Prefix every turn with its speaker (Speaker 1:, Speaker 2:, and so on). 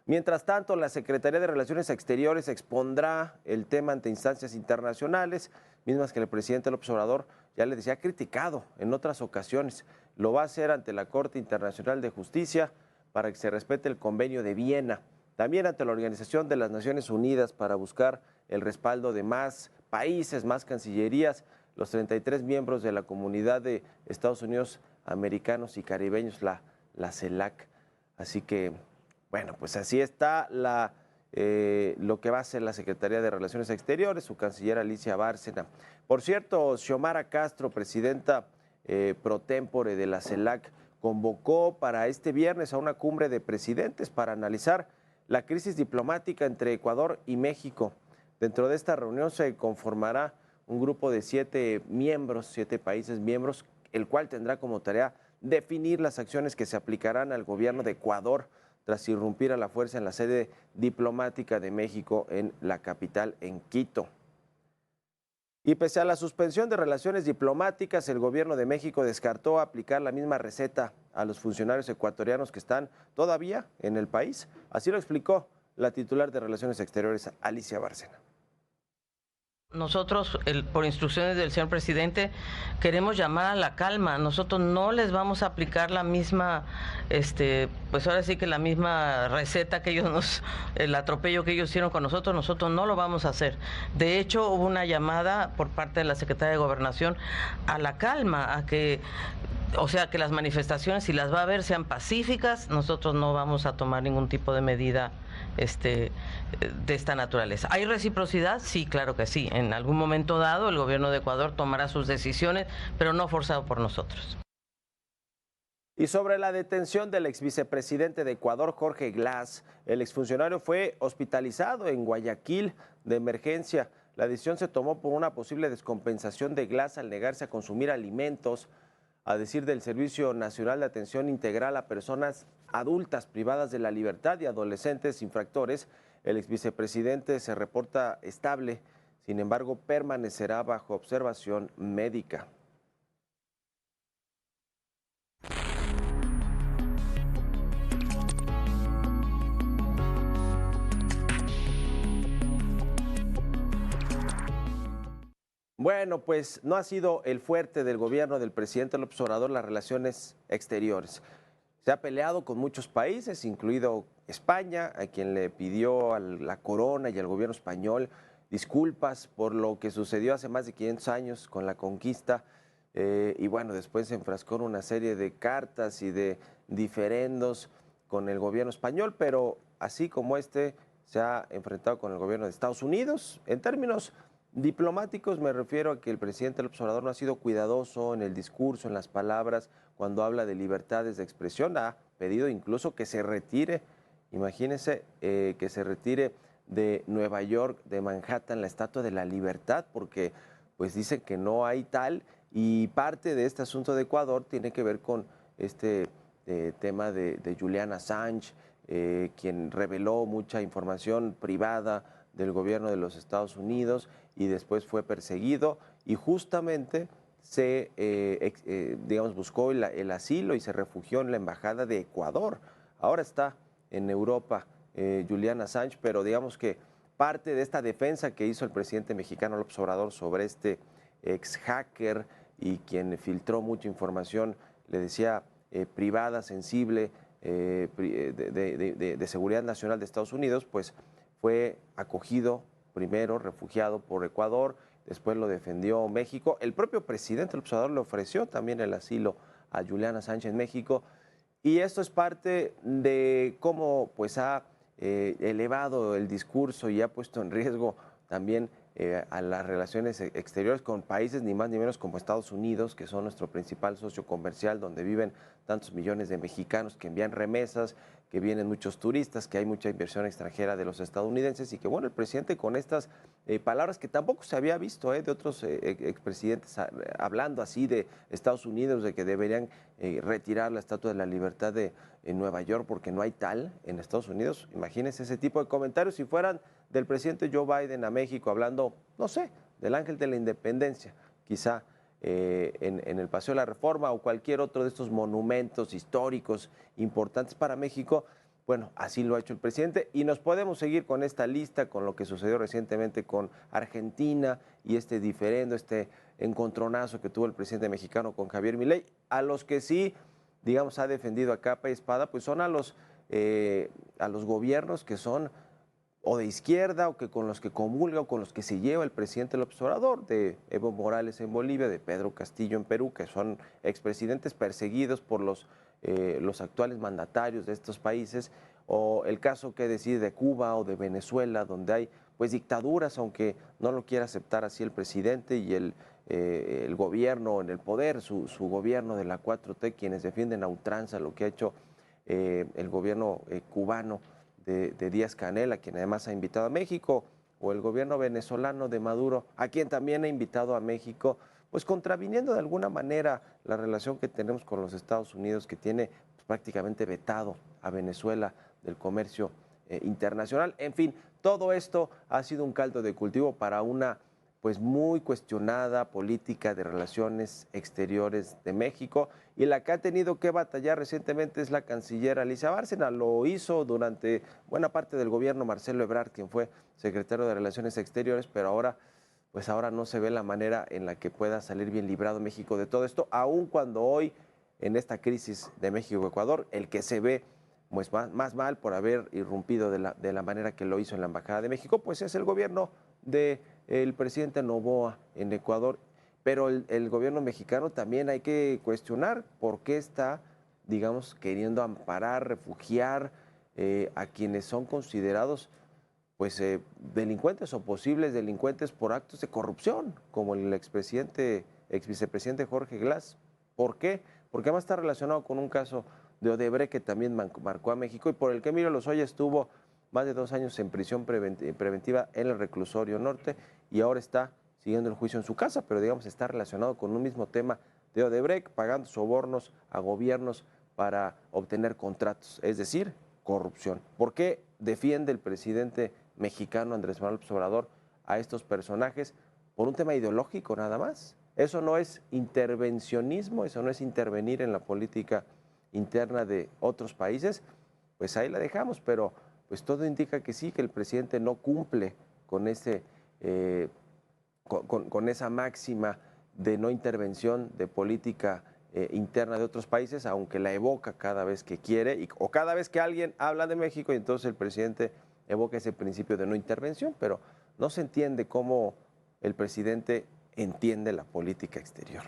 Speaker 1: Mientras tanto, la Secretaría de Relaciones Exteriores expondrá el tema ante instancias internacionales, mismas que el presidente López Obrador ya le decía ha criticado en otras ocasiones. Lo va a hacer ante la Corte Internacional de Justicia para que se respete el Convenio de Viena. También ante la Organización de las Naciones Unidas para buscar el respaldo de más países, más cancillerías, los 33 miembros de la Comunidad de Estados Unidos Americanos y Caribeños, la CELAC. Así que, bueno, pues así está lo que va a hacer la Secretaría de Relaciones Exteriores, su canciller Alicia Bárcena. Por cierto, Xiomara Castro, presidenta pro tempore de la CELAC, convocó para este viernes a una cumbre de presidentes para analizar la crisis diplomática entre Ecuador y México. Dentro de esta reunión se conformará un grupo de 7 países miembros, el cual tendrá como tarea definir las acciones que se aplicarán al gobierno de Ecuador tras irrumpir a la fuerza en la sede diplomática de México en la capital, en Quito. Y pese a la suspensión de relaciones diplomáticas, el gobierno de México descartó aplicar la misma receta a los funcionarios ecuatorianos que están todavía en el país. Así lo explicó la titular de Relaciones Exteriores, Alicia Bárcena.
Speaker 2: Nosotros, por instrucciones del señor presidente, queremos llamar a la calma. Nosotros no les vamos a aplicar la misma, pues ahora sí que la misma receta que ellos el atropello que ellos hicieron con nosotros no lo vamos a hacer. De hecho, hubo una llamada por parte de la Secretaría de Gobernación a la calma, a que, o sea, que las manifestaciones, si las va a haber, sean pacíficas. Nosotros no vamos a tomar ningún tipo de medida de esta naturaleza. ¿Hay reciprocidad? Sí, claro que sí. En algún momento dado el gobierno de Ecuador tomará sus decisiones, pero no forzado por nosotros.
Speaker 1: Y sobre la detención del exvicepresidente de Ecuador, Jorge Glass, el exfuncionario fue hospitalizado en Guayaquil de emergencia. La decisión se tomó por una posible descompensación de Glass al negarse a consumir alimentos. A decir del Servicio Nacional de Atención Integral a Personas Adultas Privadas de la Libertad y Adolescentes Infractores, el exvicepresidente se reporta estable, sin embargo, permanecerá bajo observación médica. Bueno, pues no ha sido el fuerte del gobierno del presidente López Obrador las relaciones exteriores. Se ha peleado con muchos países, incluido España, a quien le pidió a la corona y al gobierno español disculpas por lo que sucedió hace más de 500 años con la conquista. Y bueno, después se enfrascó en una serie de cartas y de diferendos con el gobierno español, pero así como se ha enfrentado con el gobierno de Estados Unidos. En términos diplomáticos me refiero a que el presidente López Obrador no ha sido cuidadoso en el discurso, en las palabras, cuando habla de libertades de expresión. Ha pedido incluso que se retire, imagínense, que se retire de Nueva York, de Manhattan, la Estatua de la Libertad, porque pues dicen que no hay tal, y parte de este asunto de Ecuador tiene que ver con este tema de Julian Assange, quien reveló mucha información privada del gobierno de los Estados Unidos y después fue perseguido y justamente buscó el asilo y se refugió en la embajada de Ecuador. Ahora está en Europa Julian Assange, pero digamos que parte de esta defensa que hizo el presidente mexicano López Obrador sobre este ex hacker y quien filtró mucha información, le decía, privada, sensible, de seguridad nacional de Estados Unidos, pues fue acogido primero, refugiado por Ecuador, después lo defendió México. El propio presidente López Obrador le ofreció también el asilo a Julian Assange en México, y esto es parte de cómo pues ha elevado el discurso y ha puesto en riesgo también a las relaciones exteriores con países ni más ni menos como Estados Unidos, que son nuestro principal socio comercial, donde viven tantos millones de mexicanos que envían remesas, que vienen muchos turistas, que hay mucha inversión extranjera de los estadounidenses y que, bueno, el presidente con estas palabras que tampoco se había visto de otros expresidentes hablando así de Estados Unidos, de que deberían retirar la Estatua de la Libertad en Nueva York porque no hay tal en Estados Unidos. Imagínense ese tipo de comentarios si fueran del presidente Joe Biden a México hablando, no sé, del Ángel de la Independencia, quizá en el Paseo de la Reforma o cualquier otro de estos monumentos históricos importantes para México, Bueno, así lo ha hecho el presidente y nos podemos seguir con esta lista, con lo que sucedió recientemente con Argentina y este diferendo, este encontronazo que tuvo el presidente mexicano con Javier Milei. A los que sí, digamos, ha defendido a capa y espada, pues son a los gobiernos que son o de izquierda o que con los que comulga o con los que se lleva el presidente López Obrador, de Evo Morales en Bolivia, de Pedro Castillo en Perú, que son expresidentes perseguidos por los actuales mandatarios de estos países, o el caso que decir de Cuba o de Venezuela, donde hay pues dictaduras, aunque no lo quiera aceptar así el presidente y el gobierno en el poder, su gobierno de la 4T, quienes defienden a ultranza lo que ha hecho el gobierno cubano de Díaz Canel, a quien además ha invitado a México, o el gobierno venezolano de Maduro, a quien también ha invitado a México, pues contraviniendo de alguna manera la relación que tenemos con los Estados Unidos, que tiene pues, prácticamente vetado a Venezuela del comercio internacional. En fin, todo esto ha sido un caldo de cultivo para una pues muy cuestionada política de relaciones exteriores de México, y la que ha tenido que batallar recientemente es la canciller Alicia Bárcena. Lo hizo durante buena parte del gobierno Marcelo Ebrard, quien fue secretario de Relaciones Exteriores, pero ahora no se ve la manera en la que pueda salir bien librado México de todo esto, aun cuando hoy en esta crisis de México-Ecuador, el que se ve pues más mal por haber irrumpido de la manera que lo hizo en la Embajada de México, pues es el gobierno del presidente Noboa en Ecuador. Pero el gobierno mexicano también hay que cuestionar por qué está, digamos, queriendo amparar, refugiar a quienes son considerados pues delincuentes o posibles delincuentes por actos de corrupción, como el ex vicepresidente Jorge Glass. ¿Por qué? Porque además está relacionado con un caso de Odebrecht que también marcó a México y por el que Emilio Lozoya estuvo más de 2 años en prisión preventiva en el reclusorio norte y ahora está siguiendo el juicio en su casa, pero digamos está relacionado con un mismo tema de Odebrecht, pagando sobornos a gobiernos para obtener contratos, es decir, corrupción. ¿Por qué defiende el presidente mexicano Andrés Manuel López Obrador a estos personajes? Por un tema ideológico nada más. Eso no es intervencionismo, eso no es intervenir en la política interna de otros países. Pues ahí la dejamos, pero pues todo indica que sí, que el presidente no cumple con con esa máxima de no intervención de política interna de otros países, aunque la evoca cada vez que quiere o cada vez que alguien habla de México, y entonces el presidente evoca ese principio de no intervención, pero no se entiende cómo el presidente entiende la política exterior.